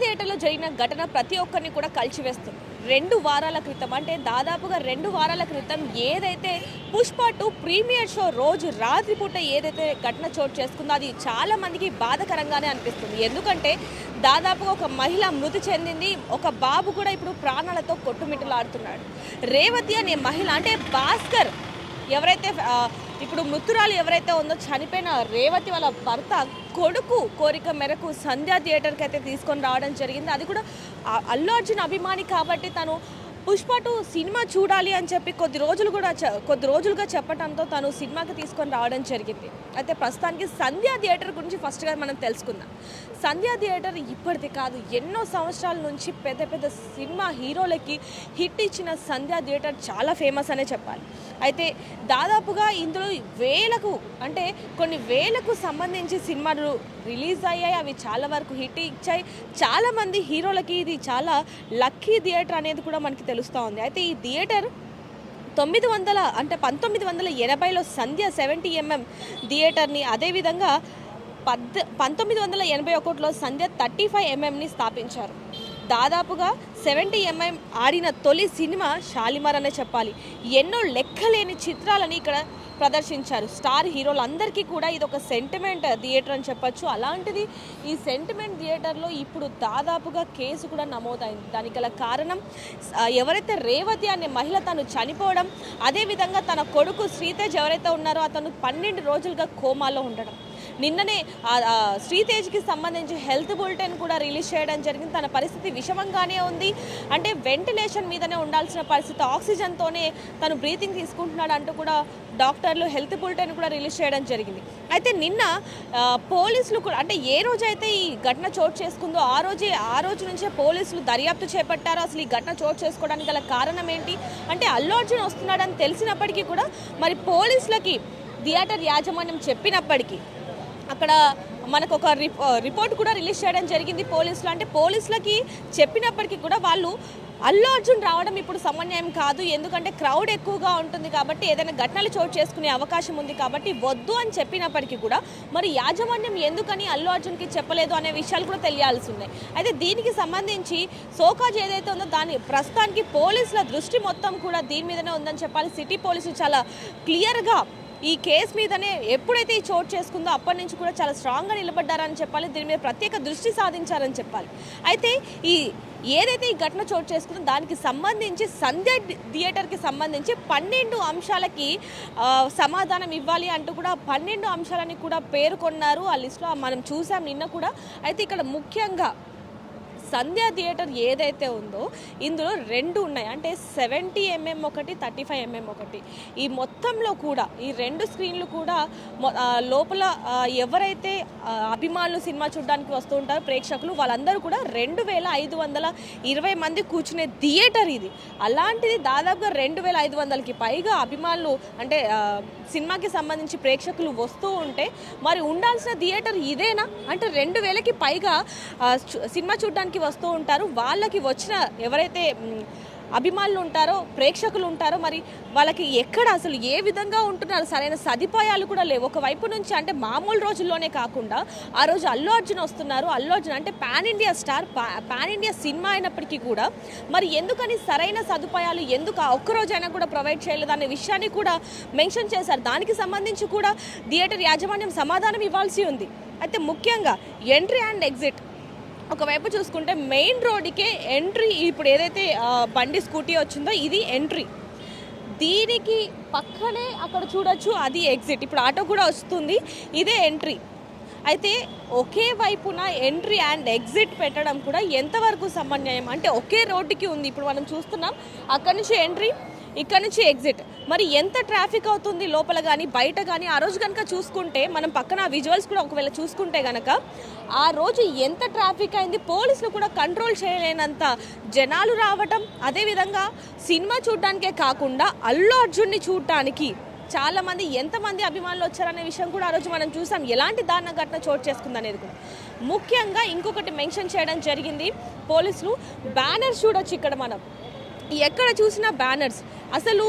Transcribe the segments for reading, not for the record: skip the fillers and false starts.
థియేటర్లో జరిగిన ఘటన ప్రతి ఒక్కరిని కూడా కలిచివేస్తుంది. 2 వారాల క్రితం అంటే దాదాపుగా 2 వారాల క్రితం ఏదైతే పుష్ప 2 ప్రీమియర్ షో రోజు రాత్రిపూట ఏదైతే ఘటన చోటు చేసుకుందో అది చాలా మందికి బాధాకరంగానే అనిపిస్తుంది. ఎందుకంటే దాదాపుగా ఒక మహిళ మృతి చెందింది, ఒక బాబు కూడా ఇప్పుడు ప్రాణాలతో కొట్టుమిట్టలాడుతున్నాడు. రేవతి అనే మహిళ అంటే భాస్కర్ ఎవరైతే ఇప్పుడు మృతురాలు ఎవరైతే ఉందో చనిపోయిన రేవతి వాళ్ళ భర్త కొడుకు కోరిక మేరకు సంధ్యా థియేటర్కి అయితే తీసుకొని రావడం జరిగింది. అది కూడా అల్లు అర్జున్ అభిమాని కాబట్టి తను పుష్ప 2 సినిమా చూడాలి అని చెప్పి కొద్ది రోజులుగా చెప్పడంతో తను సినిమాకి తీసుకొని రావడం జరిగింది. అయితే ప్రస్తుతానికి సంధ్యా థియేటర్ గురించి ఫస్ట్గా మనం తెలుసుకుందాం. సంధ్యా థియేటర్ ఇప్పటిది కాదు, ఎన్నో సంవత్సరాల నుంచి పెద్ద పెద్ద సినిమా హీరోలకి హిట్ ఇచ్చిన సంధ్యా థియేటర్ చాలా ఫేమస్ అనే చెప్పాలి. అయితే దాదాపుగా ఇందులో కొన్ని వేలకు సంబంధించి సినిమాలు రిలీజ్ అయ్యాయి. అవి చాలా వరకు హిట్ ఇచ్చాయి. చాలామంది హీరోలకి ఇది చాలా లక్కీ థియేటర్ అనేది కూడా మనకి తెలుస్తూ ఉంది. అయితే ఈ థియేటర్ 1980లో సంధ్య 70mm థియేటర్ని, అదేవిధంగా 1981లో సంధ్య 35mmని స్థాపించారు. దాదాపుగా 70mm ఆడిన తొలి సినిమా షాలిమార్ అనే చెప్పాలి. ఎన్నో లెక్కలేని చిత్రాలని ఇక్కడ ప్రదర్శించారు. స్టార్ హీరోలందరికీ కూడా ఇది ఒక సెంటిమెంట్ థియేటర్ అని చెప్పచ్చు. అలాంటిది ఈ సెంటిమెంట్ థియేటర్లో ఇప్పుడు దాదాపుగా కేసు కూడా నమోదైంది. దానికి గల కారణం ఎవరైతే రేవతి అనే మహిళ తను చనిపోవడం, అదేవిధంగా తన కొడుకు శ్రీతేజ్ ఎవరైతే ఉన్నారో అతను 12 రోజులుగా కోమాలో ఉండడం. నిన్ననే శ్రీతేజ్కి సంబంధించి హెల్త్ బులెటిన్ కూడా రిలీజ్ చేయడం జరిగింది. తన పరిస్థితి విషమంగానే ఉంది, అంటే వెంటిలేషన్ మీదనే ఉండాల్సిన పరిస్థితి, ఆక్సిజన్తోనే తను బ్రీతింగ్ తీసుకుంటున్నాడు అంటూ కూడా డాక్టర్లు హెల్త్ బులెటిన్ కూడా రిలీజ్ చేయడం జరిగింది. అయితే నిన్న పోలీసులు కూడా అంటే ఏ రోజైతే ఈ ఘటన చోటు చేసుకుందో ఆ రోజు నుంచే పోలీసులు దర్యాప్తు చేపట్టారు. అసలు ఈ ఘటన చోటు చేసుకోవడానికి గల కారణం ఏంటి అంటే అల్లు అర్జున్ వస్తున్నాడని తెలిసినప్పటికీ కూడా మరి పోలీసులకి థియేటర్ యాజమాన్యం చెప్పినప్పటికీ అక్కడ మనకు ఒక రిపోర్ట్ కూడా రిలీజ్ చేయడం జరిగింది పోలీసులు. అంటే పోలీసులకి చెప్పినప్పటికీ కూడా వాళ్ళు అల్లు అర్జున్ రావడం ఇప్పుడు సమన్వయం కాదు, ఎందుకంటే క్రౌడ్ ఎక్కువగా ఉంటుంది కాబట్టి ఏదైనా ఘటనలు చోటు చేసుకునే అవకాశం ఉంది కాబట్టి వద్దు అని చెప్పినప్పటికీ కూడా మరి యాజమాన్యం ఎందుకని అల్లు అర్జున్కి చెప్పలేదు అనే విషయాలు కూడా తెలియాల్సి ఉన్నాయి. అయితే దీనికి సంబంధించి సోకాజ్ ఏదైతే ఉందో దాని ప్రస్తుతానికి పోలీసుల దృష్టి మొత్తం కూడా దీని మీదనే ఉందని చెప్పాలి. సిటీ పోలీసులు చాలా క్లియర్గా ఈ కేసు మీదనే ఎప్పుడైతే ఈ చోటు చేసుకుందో అప్పటి నుంచి కూడా చాలా స్ట్రాంగ్గా నిలబడ్డారని చెప్పాలి. దీని మీద ప్రత్యేక దృష్టి సాధించారని చెప్పాలి. అయితే ఏదైతే ఈ ఘటన చోటు చేసుకుందో దానికి సంబంధించి సంధ్య థియేటర్కి సంబంధించి 12 అంశాలకి సమాధానం ఇవ్వాలి అంటూ కూడా 12 అంశాలని కూడా పేర్కొన్నారు. ఆ లిస్టులో మనం చూసాం నిన్న కూడా. అయితే ఇక్కడ ముఖ్యంగా సంధ్యా థియేటర్ ఏదైతే ఉందో ఇందులో 2 ఉన్నాయి, అంటే 70mm ఒకటి, 35mm ఒకటి. ఈ మొత్తంలో కూడా ఈ 2 స్క్రీన్లు కూడా లోపల ఎవరైతే అభిమానులు సినిమా చూడడానికి వస్తూ ఉంటారో ప్రేక్షకులు వాళ్ళందరూ కూడా 2520 మంది కూర్చునే థియేటర్ ఇది. అలాంటిది దాదాపుగా 2500కి పైగా అభిమానులు అంటే సినిమాకి సంబంధించి ప్రేక్షకులు వస్తూ ఉంటే మరి ఉండాల్సిన థియేటర్ ఇదేనా? అంటే 2000కి పైగా సినిమా చూడడానికి వస్తూ ఉంటారు. వాళ్ళకి వచ్చిన ఎవరైతే అభిమానులు ఉంటారో ప్రేక్షకులు ఉంటారో మరి వాళ్ళకి ఎక్కడ అసలు ఏ విధంగా ఉంటున్నారు, సరైన సదుపాయాలు కూడా లేవు. ఒకవైపు నుంచి అంటే మామూలు రోజుల్లోనే కాకుండా ఆ రోజు అల్లు అర్జున్ వస్తున్నారు. అల్లు అర్జున్ అంటే pan India star, pan India cinema అయినప్పటికీ కూడా మరి ఎందుకని సరైన సదుపాయాలు ఎందుకు ఒక్కరోజైనా కూడా ప్రొవైడ్ చేయలేదు అనే విషయాన్ని కూడా మెన్షన్ చేశారు. దానికి సంబంధించి కూడా థియేటర్ యాజమాన్యం సమాధానం ఇవ్వాల్సి ఉంది. అయితే ముఖ్యంగా ఎంట్రీ అండ్ ఎగ్జిట్ ఒకవైపు చూసుకుంటే మెయిన్ రోడ్డుకే ఎంట్రీ, ఇప్పుడు ఏదైతే బండి స్కూటీ వచ్చిందో ఇది ఎంట్రీ, దీనికి పక్కనే అక్కడ చూడొచ్చు అది ఎగ్జిట్. ఇప్పుడు ఆటో కూడా వస్తుంది, ఇదే ఎంట్రీ. అయితే ఒకే వైపున ఎంట్రీ అండ్ ఎగ్జిట్ పెట్టడం కూడా ఎంతవరకు సమన్వయం? అంటే ఒకే రోడ్డుకి ఉంది, ఇప్పుడు మనం చూస్తున్నాం అక్కడి నుంచి ఎంట్రీ, ఇక్కడ నుంచి ఎగ్జిట్. మరి ఎంత ట్రాఫిక్ అవుతుంది లోపల కానీ బయట కానీ? ఆ రోజు కనుక చూసుకుంటే మనం పక్కన విజువల్స్ కూడా ఒకవేళ చూసుకుంటే కనుక ఆ రోజు ఎంత ట్రాఫిక్ అయింది, పోలీసులు కూడా కంట్రోల్ చేయలేనంత జనాలు రావటం. అదేవిధంగా సినిమా చూడడానికే కాకుండా అల్లు అర్జున్ని చూడటానికి చాలామంది ఎంతమంది అభిమానులు వచ్చారనే విషయం కూడా ఆ రోజు మనం చూసాం. ఎలాంటి దారుణ ఘటన చోటు చేసుకుంది అనేది కూడా ముఖ్యంగా ఇంకొకటి మెన్షన్ చేయడం జరిగింది పోలీసులు. బ్యానర్ చూడొచ్చు ఇక్కడ మనం, ఎక్కడ చూసినా బ్యానర్స్. అసలు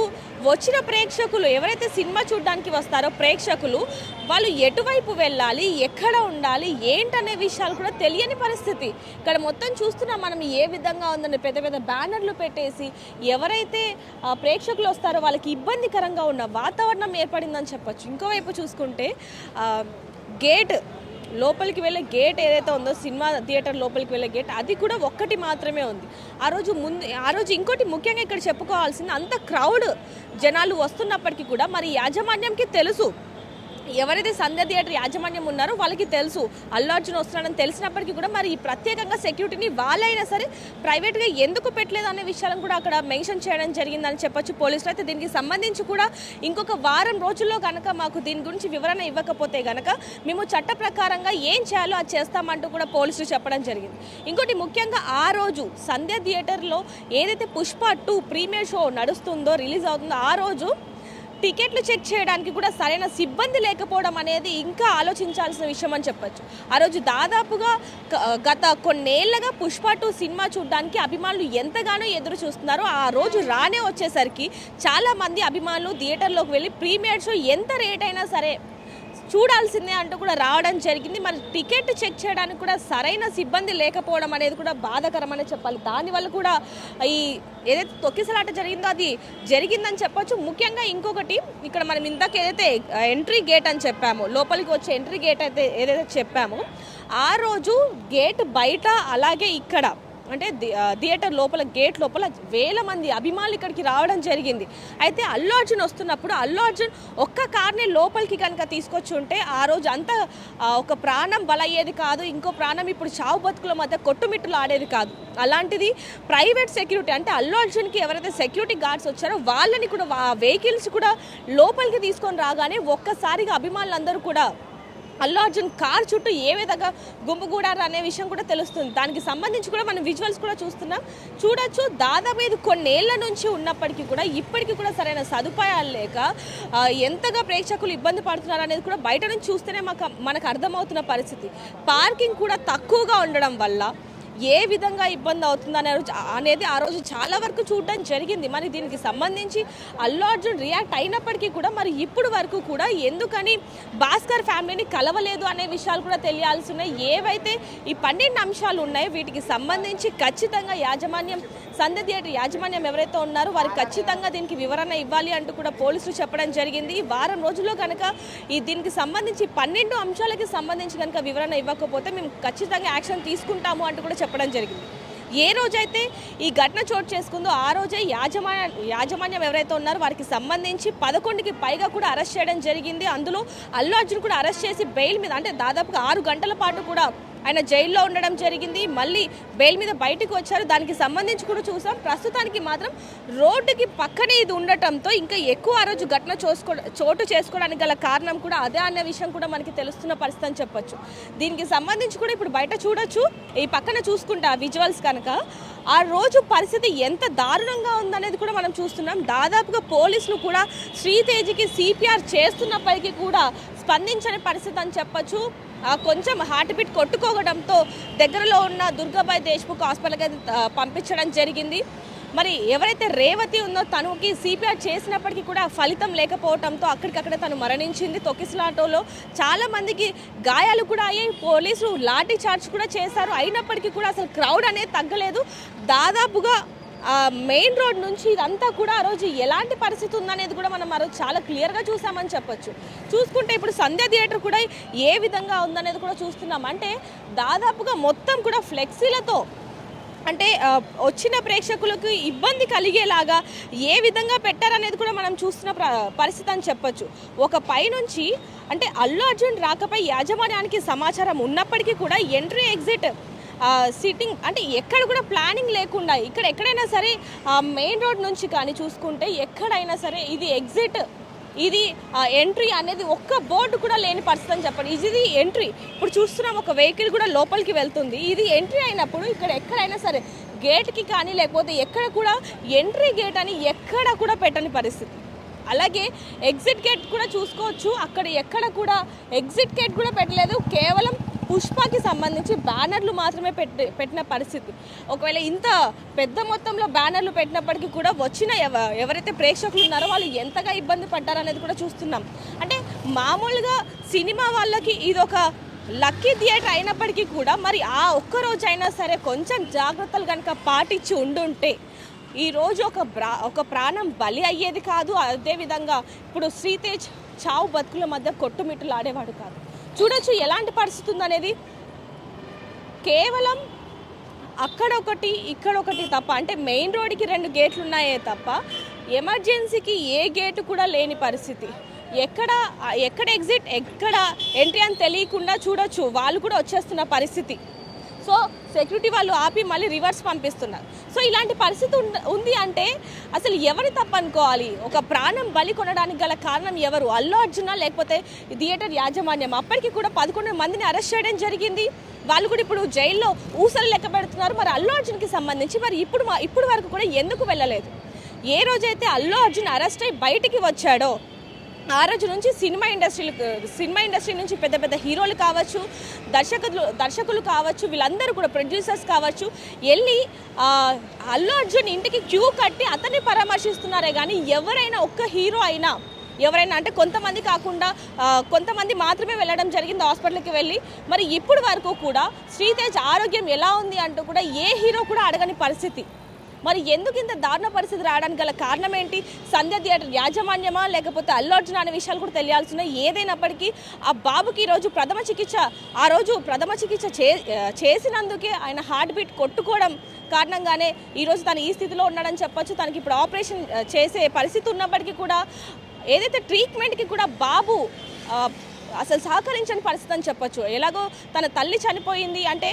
వచ్చిన ప్రేక్షకులు ఎవరైతే సినిమా చూడడానికి వస్తారో ప్రేక్షకులు వాళ్ళు ఎటువైపు వెళ్ళాలి, ఎక్కడ ఉండాలి, ఏంటనే విషయాలు కూడా తెలియని పరిస్థితి. ఇక్కడ మొత్తం చూస్తున్నాం మనం ఏ విధంగా ఉందని పెద్ద పెద్ద బ్యానర్లు పెట్టేసి ఎవరైతే ప్రేక్షకులు వస్తారో వాళ్ళకి ఇబ్బందికరంగా ఉన్న వాతావరణం ఏర్పడిందని చెప్పొచ్చు. ఇంకోవైపు చూసుకుంటే గేట్ లోపలికి వెళ్ళే గేట్ ఏదైతే ఉందో సినిమా థియేటర్ లోపలికి వెళ్ళే గేట్ అది కూడా ఒక్కటి మాత్రమే ఉంది. ఆ రోజు ఇంకోటి ముఖ్యంగా ఇక్కడ చెప్పుకోవాల్సింది అంత క్రౌడ్ జనాలు వస్తున్నప్పటికీ కూడా మరి యాజమాన్యంకి తెలుసు, ఎవరైతే సంధ్య థియేటర్ యాజమాన్యం ఉన్నారో వాళ్ళకి తెలుసు అల్లు అర్జున్ వస్తున్నాడని తెలిసినప్పటికీ కూడా మరి ఈ ప్రత్యేకంగా సెక్యూరిటీని వాళ్ళైనా సరే ప్రైవేట్గా ఎందుకు పెట్టలేదు అనే విషయాలను కూడా అక్కడ మెన్షన్ చేయడం జరిగిందని చెప్పొచ్చు పోలీసులు. అయితే దీనికి సంబంధించి కూడా ఇంకొక వారం రోజుల్లో కనుక మాకు దీని గురించి వివరణ ఇవ్వకపోతే కనుక మేము చట్ట ప్రకారంగా ఏం చేయాలో అది చేస్తామంటూ కూడా పోలీసులు చెప్పడం జరిగింది. ఇంకోటి ముఖ్యంగా ఆ రోజు సంధ్య థియేటర్లో ఏదైతే పుష్ప 2 ప్రీమియర్ షో నడుస్తుందో రిలీజ్ అవుతుందో ఆ రోజు టికెట్లు చెక్ చేయడానికి కూడా సరైన సిబ్బంది లేకపోవడం అనేది ఇంకా ఆలోచించాల్సిన విషయం అని చెప్పొచ్చు. ఆ రోజు దాదాపుగా గత కొన్నేళ్లుగా పుష్ప 2 సినిమా చూడడానికి అభిమానులు ఎంతగానో ఎదురు చూస్తున్నారు. ఆ రోజు రానే వచ్చేసరికి చాలామంది అభిమానులు థియేటర్లోకి వెళ్ళి ప్రీమియర్ షో ఎంత రేట్ అయినా సరే చూడాల్సిందే అంటూ కూడా రావడం జరిగింది. మరి టికెట్ చెక్ చేయడానికి కూడా సరైన సిబ్బంది లేకపోవడం అనేది కూడా బాధాకరమనే చెప్పాలి. దానివల్ల కూడా ఈ ఏదైతే తొక్కిసలాట జరిగిందో అది జరిగిందని చెప్పొచ్చు. ముఖ్యంగా ఇంకొకటి ఇక్కడ మనం ఇందాక ఏదైతే ఎంట్రీ గేట్ అని చెప్పామో, లోపలికి వచ్చే ఎంట్రీ గేట్ అయితే ఏదైతే చెప్పామో ఆ రోజు గేట్ బయట అలాగే ఇక్కడ అంటే థియేటర్ లోపల గేట్ లోపల వేల మంది అభిమానులు ఇక్కడికి రావడం జరిగింది. అయితే అల్లు అర్జున్ వస్తున్నప్పుడు అల్లు అర్జున్ ఒక్క కార్ని లోపలికి కనుక తీసుకొచ్చి ఉంటే ఆ రోజు అంతా ఒక ప్రాణం బలయ్యేది కాదు, ఇంకో ప్రాణం ఇప్పుడు చావు బతుకుల మధ్య కొట్టుమిట్టులు ఆడేది కాదు. అలాంటిది ప్రైవేట్ సెక్యూరిటీ అంటే అల్లు అర్జున్కి ఎవరైతే సెక్యూరిటీ గార్డ్స్ వచ్చారో వాళ్ళని కూడా వెహికల్స్ కూడా లోపలికి తీసుకొని రాగానే ఒక్కసారిగా అభిమానులందరూ కూడా అల్లు అర్జున్ కార్ చుట్టూ ఏ విధంగా గుంపుగూడారు అనే విషయం కూడా తెలుస్తుంది. దానికి సంబంధించి కూడా మనం విజువల్స్ కూడా చూడొచ్చు. దాదాపు ఇది కొన్నేళ్ల నుంచి ఉన్నప్పటికీ కూడా ఇప్పటికీ కూడా సరైన సదుపాయాలు లేక ఎంతగా ప్రేక్షకులు ఇబ్బంది పడుతున్నారు అనేది కూడా బయట నుంచి చూస్తేనే మనకు అర్థమవుతున్న పరిస్థితి. పార్కింగ్ కూడా తక్కువగా ఉండడం వల్ల ఏ విధంగా ఇబ్బంది అవుతుంది అనేది ఆ రోజు చాలా వరకు చూడడం జరిగింది. మరి దీనికి సంబంధించి అల్లు అర్జున్ రియాక్ట్ అయినప్పటికీ కూడా మరి ఇప్పుడు వరకు కూడా ఎందుకని భాస్కర్ ఫ్యామిలీని కలవలేదు అనే విషయాలు కూడా తెలియాల్సి ఉన్నాయి. ఏవైతే ఈ 12 అంశాలు ఉన్నాయో వీటికి సంబంధించి ఖచ్చితంగా యాజమాన్యం సంధ్య థియేటర్ యాజమాన్యం ఎవరైతే ఉన్నారో వారికి ఖచ్చితంగా దీనికి వివరణ ఇవ్వాలి అంటూ కూడా పోలీసులు చెప్పడం జరిగింది. ఈ వారం రోజుల్లో కనుక దీనికి సంబంధించి 12 అంశాలకి సంబంధించి కనుక వివరణ ఇవ్వకపోతే మేము ఖచ్చితంగా యాక్షన్ తీసుకుంటాము అంటూ కూడా చెప్పడం జరిగింది. ఏ రోజైతే ఈ ఘటన చోటు చేసుకుందో ఆ రోజే యాజమాన్యం ఎవరైతే ఉన్నారో వారికి సంబంధించి 11కి పైగా కూడా అరెస్ట్ చేయడం జరిగింది. అందులో అల్లు అర్జున్ కూడా అరెస్ట్ చేసి బెయిల్ మీద అంటే దాదాపుగా 6 గంటల పాటు కూడా ఆయన జైల్లో ఉండడం జరిగింది. మళ్ళీ బెయిల్ మీద బయటకు వచ్చారు. దానికి సంబంధించి కూడా చూసాం. ప్రస్తుతానికి మాత్రం రోడ్డుకి పక్కనే ఇది ఉండటంతో ఇంకా ఎక్కువ ఆ రోజు ఘటన చోటు చేసుకోవడానికి గల కారణం కూడా అదే అనే విషయం కూడా మనకి తెలుస్తున్న పరిస్థితి అని చెప్పొచ్చు. దీనికి సంబంధించి కూడా ఇప్పుడు బయట చూడొచ్చు. ఈ పక్కన చూసుకుంటే ఆ విజువల్స్ కనుక ఆ రోజు పరిస్థితి ఎంత దారుణంగా ఉందనేది కూడా మనం చూస్తున్నాం. దాదాపుగా పోలీసులు కూడా శ్రీతేజ్కి CPR చేస్తున్నప్పటికీ కూడా స్పందించని పరిస్థితి అని చెప్పొచ్చు. కొంచెం హార్ట్ బీట్ కొట్టుకోవడంతో దగ్గరలో ఉన్న దుర్గాబాయ్ దేశ్ముఖ్ హాస్పిటల్కి పంపించడం జరిగింది. మరి ఎవరైతే రేవతి ఉందో తనకి CPR చేసినప్పటికీ కూడా ఫలితం లేకపోవడంతో అక్కడికక్కడే తను మరణించింది. తొక్కిసలాటలో చాలా మందికి గాయాలు కూడా అయ్యాయి. పోలీసులు లాఠీ చార్జ్ కూడా చేశారు. అయినప్పటికీ కూడా అసలు క్రౌడ్ అనేది తగ్గలేదు. దాదాపుగా మెయిన్ రోడ్ నుంచి ఇదంతా కూడా ఆ రోజు ఎలాంటి పరిస్థితి ఉందనేది కూడా మనం ఆ రోజు చాలా క్లియర్గా చూసామని చెప్పొచ్చు. చూసుకుంటే ఇప్పుడు సంధ్య థియేటర్ కూడా ఏ విధంగా ఉందనేది కూడా చూస్తున్నాం. అంటే దాదాపుగా మొత్తం కూడా ఫ్లెక్సీలతో అంటే వచ్చిన ప్రేక్షకులకు ఇబ్బంది కలిగేలాగా ఏ విధంగా పెట్టారనేది కూడా మనం చూస్తున్న పరిస్థితి అని చెప్పొచ్చు. ఒక పైనుంచి అంటే అల్లు అర్జున్ రాకపై యాజమాన్యానికి సమాచారం ఉన్నప్పటికీ కూడా ఎంట్రీ ఎగ్జిట్ సిట్టింగ్ అంటే ఎక్కడ కూడా ప్లానింగ్ లేకుండా ఇక్కడ ఎక్కడైనా సరే మెయిన్ రోడ్ నుంచి కానీ చూసుకుంటే ఎక్కడైనా సరే ఇది ఎగ్జిట్ ఇది ఎంట్రీ అనేది ఒక్క బోర్డు కూడా లేని పరిస్థితి అని చెప్పండి. ఇది ఎంట్రీ. ఇప్పుడు చూస్తున్నాం ఒక వెహికల్ కూడా లోపలికి వెళ్తుంది. ఇది ఎంట్రీ అయినప్పుడు ఇక్కడ ఎక్కడైనా సరే గేట్కి కానీ లేకపోతే ఎక్కడ కూడా ఎంట్రీ గేట్ అని ఎక్కడ కూడా పెట్టని పరిస్థితి. అలాగే ఎగ్జిట్ గేట్ కూడా చూసుకోవచ్చు. అక్కడ ఎక్కడ కూడా ఎగ్జిట్ గేట్ కూడా పెట్టలేదు. కేవలం పుష్పకి సంబంధించి బ్యానర్లు మాత్రమే పెట్టిన పరిస్థితి. ఒకవేళ ఇంత పెద్ద మొత్తంలో బ్యానర్లు పెట్టినప్పటికీ కూడా వచ్చిన ఎవరైతే ప్రేక్షకులు ఉన్నారో వాళ్ళు ఎంతగా ఇబ్బంది పడ్డారనేది కూడా చూస్తున్నాం. అంటే మామూలుగా సినిమా వాళ్ళకి ఇదొక లక్కీ థియేటర్ అయినప్పటికీ కూడా మరి ఆ ఒక్కరోజైనా సరే కొంచెం జాగ్రత్తలు కనుక పాటించి ఉండుంటే ఈరోజు ఒక ప్రాణం బలి అయ్యేది కాదు. అదేవిధంగా ఇప్పుడు శ్రీతేజ్ చావు బతుకుల మధ్య కొట్టుమిట్టులు ఆడేవాడు కాదు. చూడొచ్చు ఎలాంటి పరిస్థితి ఉందనేది. కేవలం అక్కడొకటి ఇక్కడొకటి తప్ప, అంటే మెయిన్ రోడ్డుకి 2 గేట్లు ఉన్నాయే తప్ప ఎమర్జెన్సీకి ఏ గేటు కూడా లేని పరిస్థితి. ఎక్కడ ఎగ్జిట్ ఎక్కడ ఎంట్రీ అని తెలియకుండా చూడొచ్చు వాళ్ళు కూడా వచ్చేస్తున్న పరిస్థితి. సో సెక్యూరిటీ వాళ్ళు ఆపి మళ్ళీ రివర్స్ పంపిస్తున్నారు. సో ఇలాంటి పరిస్థితి ఉంది అంటే అసలు ఎవరి తప్పు అనుకోవాలి? ఒక ప్రాణం బలి కొనడానికి గల కారణం ఎవరు? అల్లు అర్జునా లేకపోతే థియేటర్ యాజమాన్యం? అప్పటికి కూడా 11 మందిని అరెస్ట్ చేయడం జరిగింది. వాళ్ళు కూడా ఇప్పుడు జైల్లో ఊసలు లెక్క పెడుతున్నారు. మరి అల్లు అర్జున్కి సంబంధించి మరి ఇప్పుడు వరకు కూడా ఎందుకు వెళ్ళలేదు? ఏ రోజైతే అల్లు అర్జున్ అరెస్ట్ అయ్యి బయటికి వచ్చాడో ఆ రోజు నుంచి సినిమా ఇండస్ట్రీ నుంచి పెద్ద పెద్ద హీరోలు కావచ్చు, దర్శకులు కావచ్చు, వీళ్ళందరూ కూడా ప్రొడ్యూసర్స్ కావచ్చు వెళ్ళి అల్లు అర్జున్ ఇంటికి క్యూ కట్టి అతన్ని పరామర్శిస్తున్నారే కానీ ఎవరైనా ఒక్క హీరో అయినా ఎవరైనా అంటే కొంతమంది కాకుండా కొంతమంది మాత్రమే వెళ్ళడం జరిగింది హాస్పిటల్కి వెళ్ళి. మరి ఇప్పుడు వరకు కూడా శ్రీతేజ్ ఆరోగ్యం ఎలా ఉంది అంటూ కూడా ఏ హీరో కూడా అడగని పరిస్థితి. మరి ఎందుకు ఇంత దారుణ పరిస్థితి రావడానికి గల కారణం ఏంటి? సంధ్య థియేటర్ యాజమాన్యమా లేకపోతే అల్లు అర్జున్ అనే విషయాలు కూడా తెలియాల్సినాయి. ఏదైనప్పటికీ ఆ బాబుకి ఈరోజు ప్రథమ చికిత్స చేసినందుకే ఆయన హార్ట్ బీట్ కొట్టుకోవడం కారణంగానే ఈరోజు తను ఈ స్థితిలో ఉన్నాడని చెప్పొచ్చు. తనకి ఇప్పుడు ఆపరేషన్ చేసే పరిస్థితి ఉన్నప్పటికీ కూడా ఏదైతే ట్రీట్మెంట్కి కూడా బాబు అసలు సహకరించని పరిస్థితి అని చెప్పొచ్చు. ఎలాగో తన తల్లి చనిపోయింది అంటే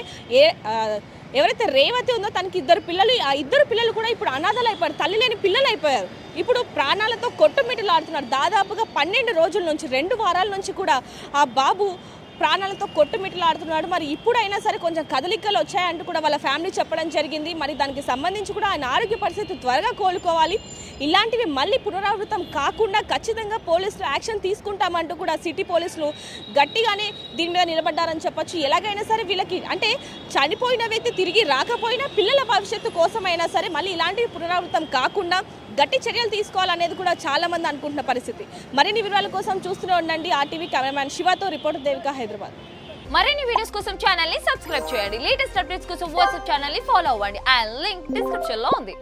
ఎవరైతే రేవతి ఉందో తనకి 2 పిల్లలు, ఆ 2 పిల్లలు కూడా ఇప్పుడు అనాథలు అయిపోయారు, తల్లి లేని పిల్లలు అయిపోయారు. ఇప్పుడు ప్రాణాలతో కొట్టుమిట్టులు ఆడుతున్నారు. దాదాపుగా 12 రోజుల నుంచి 2 వారాల నుంచి కూడా ఆ బాబు ప్రాణాలతో కొట్టుమిట్టులాడుతున్నాడు. మరి ఇప్పుడైనా సరే కొంచెం కదలికలు వచ్చాయంటూ కూడా వాళ్ళ ఫ్యామిలీ చెప్పడం జరిగింది. మరి దానికి సంబంధించి కూడా ఆయన ఆరోగ్య పరిస్థితి త్వరగా కోలుకోవాలి. ఇలాంటివి మళ్ళీ పునరావృతం కాకుండా ఖచ్చితంగా పోలీసులు యాక్షన్ తీసుకుంటామంటూ కూడా సిటీ పోలీసులు గట్టిగానే దీని మీద నిలబడ్డారని చెప్పొచ్చు. ఎలాగైనా సరే వీళ్ళకి అంటే చనిపోయిన వ్యక్తి తిరిగి రాకపోయినా పిల్లల భవిష్యత్తు కోసమైనా సరే మళ్ళీ ఇలాంటివి పునరావృతం కాకుండా గట్టి చర్యలు తీసుకోవాలనేది కూడా చాలా మంది అనుకుంటున్న పరిస్థితి. మరిన్ని వివరాల కోసం చూస్తూనే ఉండండి RTV. కెమెరామ్యాన్ శివతో రిపోర్టర్ దేవిక, హైదరాబాద్. మరిన్ని వీడియోస్ కోసం ఛానల్ ని సబ్స్క్రైబ్ చేయండి. లేటెస్ట్ అప్డేట్స్ కోసం వాట్సాప్ ఛానల్ ని ఫాలో అవ్వండి. ఆ లింక్ డిస్క్రిప్షన్ లో ఉంది.